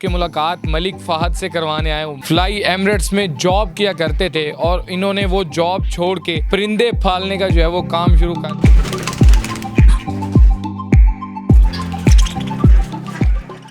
की मुलाकात मलिक फ़हद से करवाने आए हूँ। फ्लाई एमिरेट्स में जॉब किया करते थे और इन्होंने वो जॉब छोड़ के परिंदे पालने का जो है वो काम शुरू कर दिया।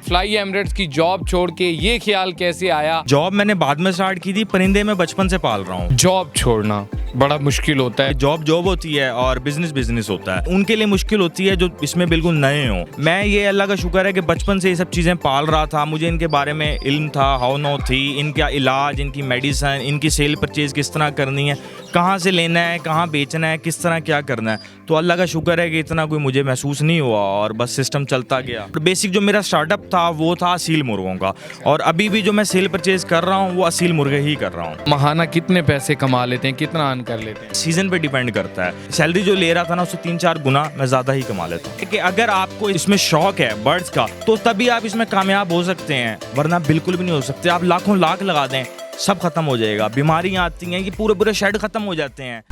फ्लाई एमिरेट्स की जॉब छोड़ के ये ख्याल कैसे आया? जॉब मैंने बाद में स्टार्ट की थी, परिंदे मैं बचपन से पाल रहा हूँ। जॉब छोड़ना बड़ा मुश्किल होता है। जॉब जॉब होती है और बिजनेस बिजनेस होता है। उनके लिए मुश्किल होती है जो इसमें बिल्कुल नए हो। मैं ये अल्लाह का शुक्र है कि बचपन से ये सब चीज़ें पाल रहा था। मुझे इनके बारे में इल्म था, हाउ नो थी, इनका इलाज, इनकी मेडिसिन, इनकी सेल परचेज किस तरह करनी है, कहाँ से लेना है, कहाँ बेचना है, किस तरह क्या करना है। तो अल्लाह का शुक्र है कि इतना कोई मुझे महसूस नहीं हुआ और बस सिस्टम चलता गया। बेसिक जो मेरा स्टार्टअप था वो था असील मुर्गों का, और अभी भी जो मैं सेल परचेज कर रहा हूँ वो असील मुर्गे ही कर रहा हूँ। महाना कितने पैसे कमा लेते हैं, कितना अर्न कर लेते हैं? सीजन पे डिपेंड करता है। सैलरी जो ले रहा था ना उससे 3-4 गुना मैं ज़्यादा ही कमा लेता हूँ। कि अगर आपको इसमें शौक है बर्ड्स का तो तभी आप इसमें कामयाब हो सकते हैं, वरना बिल्कुल भी नहीं हो सकते। आप लाखों लाख लगा दें, सब खत्म हो जाएगा। बीमारियाँ आती हैं, ये पूरे पूरे शेड खत्म हो जाते हैं।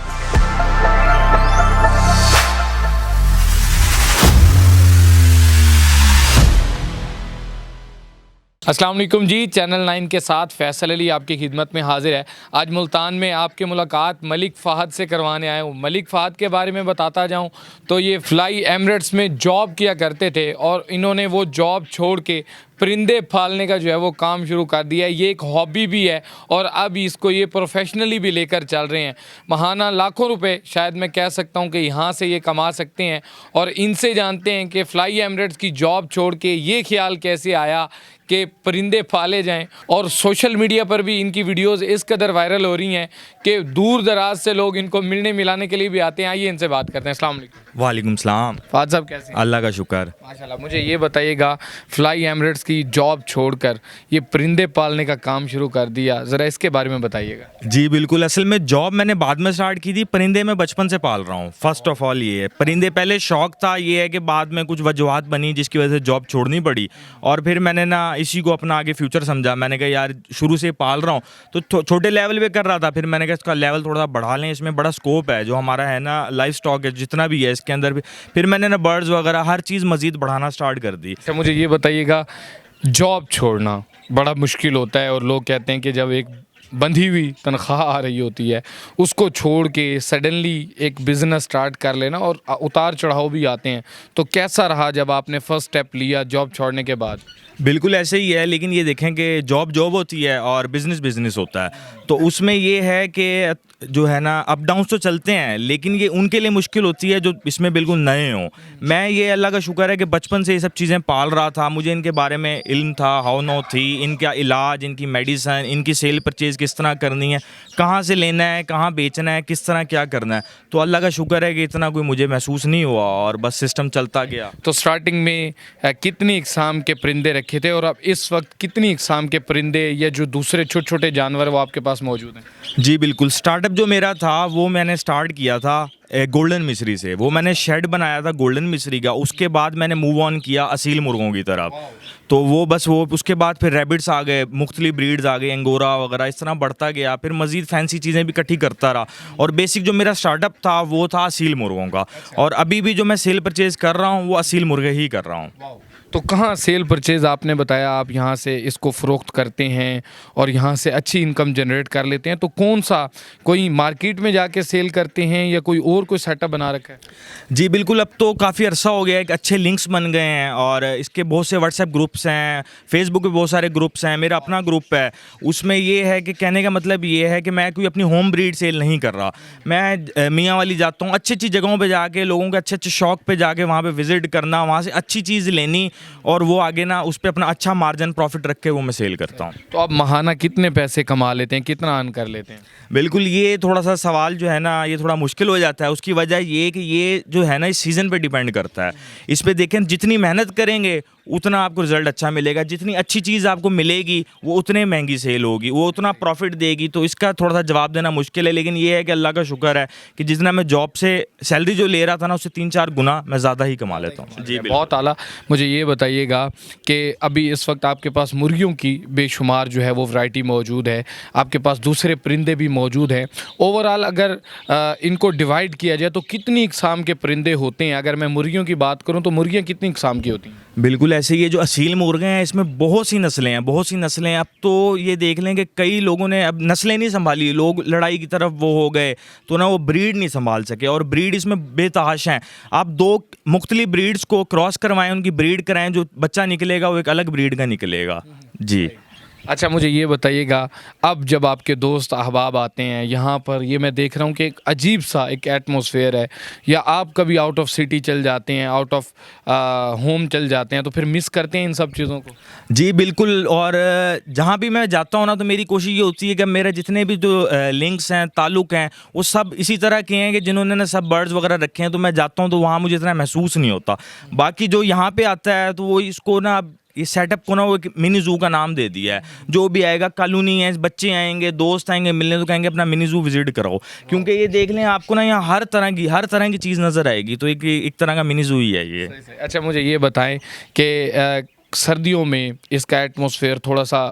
अस्सलाम वालेकुम जी, चैनल 9 के साथ फैसल अली आपकी खिदमत में हाजिर है। आज मुल्तान में आपकी मुलाकात मलिक फ़हद से करवाने आए हूँ। मलिक फ़हद के बारे में बताता जाऊँ तो ये फ्लाई एमिरेट्स में जॉब किया करते थे और इन्होंने वो जॉब छोड़ के परिंदे पालने का जो है वो काम शुरू कर दिया है। ये एक हॉबी भी है और अब इसको ये प्रोफेशनली भी लेकर चल रहे हैं। महाना लाखों रुपए शायद मैं कह सकता हूँ कि यहाँ से ये कमा सकते हैं। और इनसे जानते हैं कि फ्लाई एमिरेट्स की जॉब छोड़ के ये ख्याल कैसे आया कि परिंदे पाले जाएं। और सोशल मीडिया पर भी इनकी वीडियोस इस कदर वायरल हो रही हैं कि दूर दराज से लोग इनको मिलने मिलाने के लिए भी आते हैं। आइए इनसे बात करते हैं। अस्सलाम वालेकुम। वालेकुम सलाम। फ़हद साहब कैसे हैं? अल्लाह का शुक्र। माशाल्लाह। मुझे ये बताइएगा, फ्लाई एमिरेट्स की जॉब छोड़कर ये परिंदे पालने का काम शुरू कर दिया, ज़रा इसके बारे में बताइएगा। जी बिल्कुल, असल में जॉब मैंने बाद में स्टार्ट की थी, परिंदे मैं बचपन से पाल रहा हूँ। फर्स्ट ऑफ ऑल ये है, परिंदे पहले शौक था, ये है कि बाद में कुछ वजूहात बनी जिसकी वजह से जॉब छोड़नी पड़ी। और फिर मैंने ना इसी को अपना आगे फ्यूचर समझा। मैंने कहा यार शुरू से पाल रहा हूँ तो छोटे लेवल पे कर रहा था, फिर मैंने कहा इसका लेवल थोड़ा बढ़ा लें, इसमें बड़ा स्कोप है। जो हमारा है ना लाइफ स्टॉक है जितना भी है इसके अंदर भी, फिर मैंने ना बर्ड्स वगैरह हर चीज़ मज़ीद बढ़ाना स्टार्ट कर दी। अच्छा, मुझे ये बताइएगा, जॉब छोड़ना बड़ा मुश्किल होता है और लोग कहते हैं कि जब एक बंधी हुई तनख्वाह आ रही होती है उसको छोड़ के सडनली एक बिज़नेस स्टार्ट कर लेना, और उतार चढ़ाव भी आते हैं। तो कैसा रहा जब आपने फ़र्स्ट स्टेप लिया जॉब छोड़ने के बाद? बिल्कुल ऐसे ही है, लेकिन ये देखें कि जॉब जॉब होती है और बिज़नेस बिज़नेस होता है। तो उसमें ये है कि जो है ना अप डाउन्स तो चलते हैं, लेकिन ये उनके लिए मुश्किल होती है जो इसमें बिल्कुल नए हो। मैं ये अल्लाह का शुक्र है कि बचपन से ये सब चीज़ें पाल रहा था। मुझे इनके बारे में इल्म था, हाउ नो थी, इनका इलाज, इनकी मेडिसिन, इनकी सेल परचेज किस तरह करनी है, कहाँ से लेना है, कहाँ बेचना है, किस तरह क्या करना है। तो अल्लाह का शुक्र है कि इतना कोई मुझे महसूस नहीं हुआ और बस सिस्टम चलता गया। तो स्टार्टिंग में कितनी इकसाम के परिंदे रखे थे और अब इस वक्त कितनी इकसाम के परिंदे या जो दूसरे छोटे छोटे जानवर वो आपके पास मौजूद हैं? जी बिल्कुल, स्टार्टअप जो मेरा था वो मैंने स्टार्ट किया था गोल्डन मिस्री से। वो मैंने शेड बनाया था गोल्डन मिस्री का। उसके बाद मैंने मूव ऑन किया असील मुर्गों की तरफ। तो वो बस वो उसके बाद फिर रैबिट्स आ गए, मुख्तलिफ ब्रीड्स आ गए, अंगोरा वगैरह, इस तरह बढ़ता गया। फिर मज़ीद फैंसी चीज़ें भी इकट्ठी करता रहा। और बेसिक जो मेरा स्टार्टअप था वो था असील मुर्गों का, और अभी भी जो मैं सेल परचेज़ कर रहा हूँ वो असील मुर्गे ही कर रहा हूँ। तो कहाँ सेल परचेज़ आपने बताया आप यहाँ से इसको फ़रोख्त करते हैं और यहाँ से अच्छी इनकम जनरेट कर लेते हैं, तो कौन सा, कोई मार्केट में जाके सेल करते हैं या कोई और कोई सेटअप बना रखा है? जी बिल्कुल, अब तो काफ़ी अरसा हो गया है, एक अच्छे लिंक्स बन गए हैं और इसके बहुत से व्हाट्सएप ग्रुप्स हैं, फेसबुक पे बहुत सारे ग्रुप्स हैं, मेरा अपना ग्रुप है। उसमें ये है कि कहने का मतलब ये है कि मैं कोई अपनी होम ब्रीड सेल नहीं कर रहा। मैं मियाँ वाली जाता हूँ, अच्छी अच्छी जगहों पे जाके लोगों के अच्छे अच्छे शौक पे जाके वहाँ पे विज़िट करना, वहाँ से अच्छी चीज़ लेनी और वो आगे ना उस पर अपना अच्छा मार्जिन प्रॉफिट रख के वो मैं सेल करता हूँ। तो आप महाना कितने पैसे कमा लेते हैं, कितना अर्न कर लेते हैं? बिल्कुल, ये थोड़ा सा सवाल जो है ना ये थोड़ा मुश्किल हो जाता है। उसकी वजह ये कि ये जो है ना इस सीज़न पे डिपेंड करता है। इस पे देखें, जितनी मेहनत करेंगे उतना आपको रिज़ल्ट अच्छा मिलेगा, जितनी अच्छी चीज़ आपको मिलेगी वो उतने महंगी सेल होगी, वो उतना प्रॉफिट देगी। तो इसका थोड़ा सा जवाब देना मुश्किल है, लेकिन ये है कि अल्लाह का शुक्र है कि जितना मैं जॉब से सैलरी जो ले रहा था ना उससे 3-4 गुना मैं ज़्यादा ही कमा लेता हूँ। जी बहुत आला। मुझे ये बताइएगा कि अभी इस वक्त आपके पास मुर्गियों की बेशुमार जो है वो वैरायटी मौजूद है, आपके पास दूसरे परिंदे भी मौजूद हैं। ओवरऑल अगर इनको डिवाइड किया जाए तो कितनी इकसाम के परिंदे होते हैं? अगर मैं मुर्गियों की बात करूँ तो मुर्गियाँ कितनी इकसाम की होती हैं? बिल्कुल, बिल्कुल ऐसे ही ये जो असील मुर्गे हैं इसमें बहुत सी नस्लें हैं, बहुत सी नस्लें हैं। अब तो ये देख लें कि कई लोगों ने अब नस्लें नहीं संभाली, लोग लड़ाई की तरफ वो हो गए तो ना वो ब्रीड नहीं संभाल सके, और ब्रीड इसमें बेतहाशा हैं। आप दो मुख्तलिफ ब्रीड्स को क्रॉस करवाएं, उनकी ब्रीड कराएं, जो बच्चा निकलेगा वो एक अलग ब्रीड का निकलेगा। जी अच्छा, मुझे ये बताइएगा, अब जब आपके दोस्त अहबाब आते हैं यहाँ पर, ये मैं देख रहा हूँ कि एक अजीब सा एक एटमॉस्फेयर है, या आप कभी आउट ऑफ सिटी चल जाते हैं, आउट ऑफ होम चल जाते हैं, तो फिर मिस करते हैं इन सब चीज़ों को? जी बिल्कुल, और जहाँ भी मैं जाता हूँ ना तो मेरी कोशिश ये होती है कि मेरे जितने भी जो लिंक्स हैं, ताल्लुक़ हैं, वो सब इसी तरह के हैं कि जिन्होंने ना सब बर्ड्स वगैरह रखे हैं, तो मैं जाता हूँ तो वहाँ मुझे इतना महसूस नहीं होता। बाकी जो यहाँ पे आता है तो वो इसको ना ये सेटअप को ना वो एक मिनी ज़ू का नाम दे दिया है। जो भी आएगा, कॉलोनी है, बच्चे आएंगे, दोस्त आएंगे मिलने, तो कहेंगे अपना मिनी ज़ू विजिट कराओ, क्योंकि ये देख लें आपको ना यहाँ हर तरह की चीज़ नज़र आएगी। तो एक तरह का मिनी ज़ू ही है ये। अच्छा, मुझे ये बताएं कि सर्दियों में इसका एटमॉस्फेयर थोड़ा सा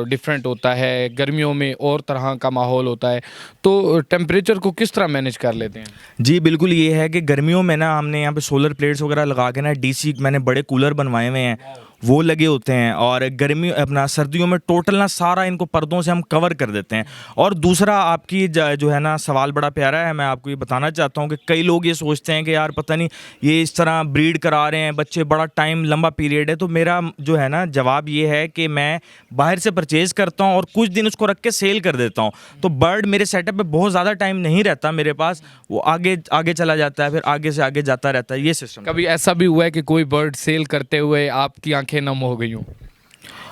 डिफरेंट होता है, गर्मियों में और तरह का माहौल होता है, तो टेम्परेचर को किस तरह मैनेज कर लेते हैं? जी बिल्कुल, ये है कि गर्मियों में ना हमने यहाँ पे सोलर प्लेट्स वगैरह लगा के ना डीसी मैंने बड़े कूलर बनवाए हुए हैं, वो लगे होते हैं। और गर्मी अपना सर्दियों में टोटल ना सारा इनको पर्दों से हम कवर कर देते हैं। और दूसरा आपकी जो है ना सवाल बड़ा प्यारा है, मैं आपको ये बताना चाहता हूँ कि कई लोग ये सोचते हैं कि यार पता नहीं ये इस तरह ब्रीड करा रहे हैं बच्चे, बड़ा टाइम लंबा पीरियड है। तो मेरा जो है ना जवाब ये है कि मैं बाहर से परचेज़ करता हूँ और कुछ दिन उसको रख के सेल कर देता हूँ। तो बर्ड मेरे सेटअप में बहुत ज़्यादा टाइम नहीं रहता मेरे पास, वो आगे आगे चला जाता है, फिर आगे से आगे जाता रहता है, ये सिस्टम। कभी ऐसा भी हुआ है कि कोई बर्ड सेल करते हुए आपकी आंखें नम हो गई हों?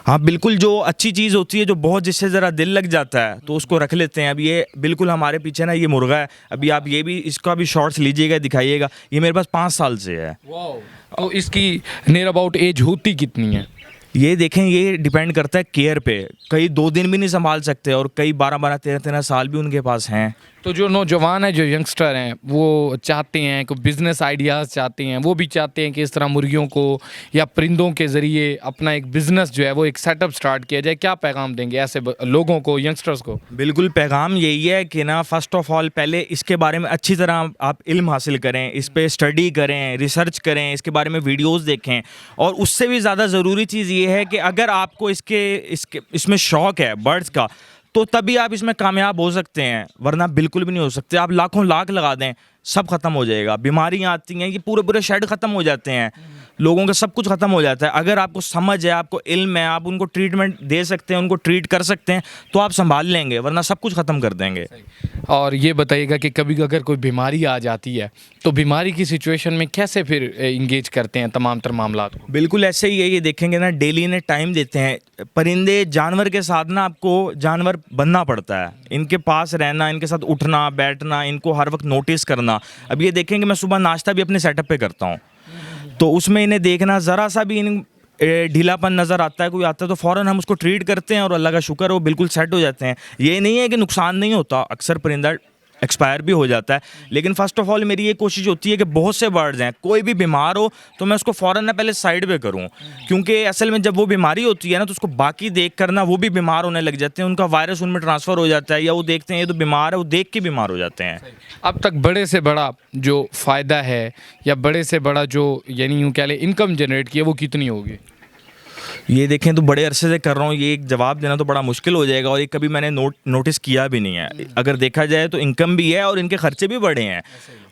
हाँ बिल्कुल, जो अच्छी चीज़ होती है, जो बहुत जिससे ज़रा दिल लग जाता है तो उसको रख लेते हैं। अब ये बिल्कुल हमारे पीछे ना ये मुर्गा है, अभी आप ये भी इसका भी शॉर्ट्स लीजिएगा, दिखाइएगा। ये मेरे पास 5 साल से है। तो इसकी नियर अबाउट एज होती कितनी है? ये देखें, ये डिपेंड करता है केयर पे। कई 2 दिन भी नहीं संभाल सकते और कई 12-12, 13-13 साल भी उनके पास हैं। तो जो नौजवान है, जो यंगस्टर हैं, वो चाहते हैं कि बिज़नेस आइडियाज़ चाहते हैं, वो भी चाहते हैं कि इस तरह मुर्गियों को या परिंदों के ज़रिए अपना एक बिज़नेस जो है वो एक सेटअप स्टार्ट किया जाए, क्या पैगाम देंगे ऐसे लोगों को, यंगस्टर्स को? बिल्कुल, पैगाम यही है कि ना फ़र्स्ट ऑफ़ ऑल पहले इसके बारे में अच्छी तरह आप इल्म हासिल करें, इस पे स्टडी करें, रिसर्च करें, इसके बारे में वीडियोस देखें। और उससे भी ज़्यादा ज़रूरी चीज़ ये है कि अगर आपको इसमें शौक़ है बर्ड्स का, तो तभी आप इसमें कामयाब हो सकते हैं, वरना बिल्कुल भी नहीं हो सकते। आप लाखों लाख लगा दें, सब ख़त्म हो जाएगा। बीमारियां आती हैं, ये पूरे शेड ख़त्म हो जाते हैं, लोगों का सब कुछ ख़त्म हो जाता है। अगर आपको समझ है, आपको इल्म है, आप उनको ट्रीटमेंट दे सकते हैं, उनको ट्रीट कर सकते हैं, तो आप संभाल लेंगे, वरना सब कुछ ख़त्म कर देंगे। और ये बताइएगा कि कभी अगर कोई बीमारी आ जाती है तो बीमारी की सिचुएशन में कैसे फिर इंगेज करते हैं तमाम तर मामलात को? बिल्कुल ऐसे ही है, ये देखेंगे ना डेली इन्हें टाइम देते हैं। परिंदे जानवर के साथ ना आपको जानवर बनना पड़ता है, इनके पास रहना, इनके साथ उठना बैठना, इनको हर वक्त नोटिस करना। अब ये देखेंगे मैं सुबह नाश्ता भी अपने सेटअप पे करता हूँ, तो उसमें इन्हें देखना, ज़रा सा भी इन ढीलापन नज़र आता है, कोई आता है तो फ़ौरन हम उसको ट्रीट करते हैं और अल्लाह का शुक्र है वो बिल्कुल सेट हो जाते हैं। ये नहीं है कि नुकसान नहीं होता, अक्सर परिंदा एक्सपायर भी हो जाता है, लेकिन फ़र्स्ट ऑफ़ ऑल मेरी ये कोशिश होती है कि बहुत से बर्ड्स हैं, कोई भी बीमार हो तो मैं उसको फ़ौरन ना पहले साइड पे करूं, क्योंकि असल में जब वो बीमारी होती है ना तो उसको बाकी देख कर ना वो भी बीमार होने लग जाते हैं, उनका वायरस उनमें ट्रांसफ़र हो जाता है, या वो देखते हैं ये तो बीमार है, वो देख के बीमार हो जाते हैं। अब तक बड़े से बड़ा जो फ़ायदा है या बड़े से बड़ा जो यानी यूँ कह लें इनकम जनरेट की है, वो कितनी होगी? ये देखें तो बड़े अरसे से कर रहा हूँ, ये एक जवाब देना तो बड़ा मुश्किल हो जाएगा, और ये कभी मैंने नोटिस किया भी नहीं है। अगर देखा जाए तो इनकम भी है और इनके खर्चे भी बढ़े हैं,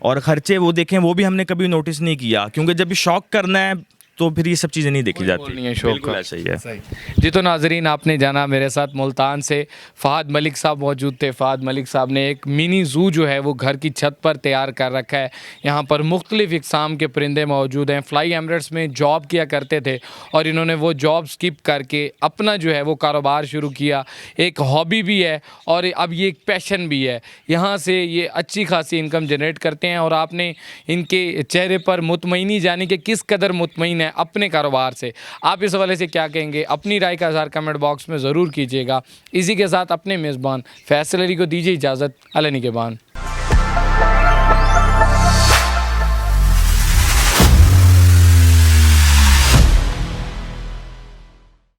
और खर्चे वो देखें वो भी हमने कभी नोटिस नहीं किया, क्योंकि जब भी शौक करना है तो फिर ये सब चीज़ें नहीं देखी जाती। नहीं है शौक का। ऐसा ही है। जी, तो नाजरीन, आपने जाना मेरे साथ मुल्तान से फ़हद मलिक साहब मौजूद थे। फ़हद मलिक साहब ने एक मिनी ज़ू जो है वो घर की छत पर तैयार कर रखा है। यहाँ पर मुख्तलिफ़ इक़साम के परिंदे मौजूद हैं। फ्लाई एमरेट्स में जॉब किया करते थे और इन्होंने वो जॉब स्किप करके अपना जो है वो कारोबार शुरू किया। एक हॉबी भी है और अब ये एक पैशन भी है। यहाँ से ये अच्छी खासी इनकम जनरेट करते हैं और आपने इनके चेहरे पर मुतमईनी जानी कि किस कदर मुतमईन अपने कारोबार से। आप इस हवाले से क्या कहेंगे? अपनी राय का इज़हार कमेंट बॉक्स में ज़रूर कीजिएगा। इसी के साथ अपने मेज़बान फैसल अली को दीजिए इजाज़त। अल्लाह निगहबान।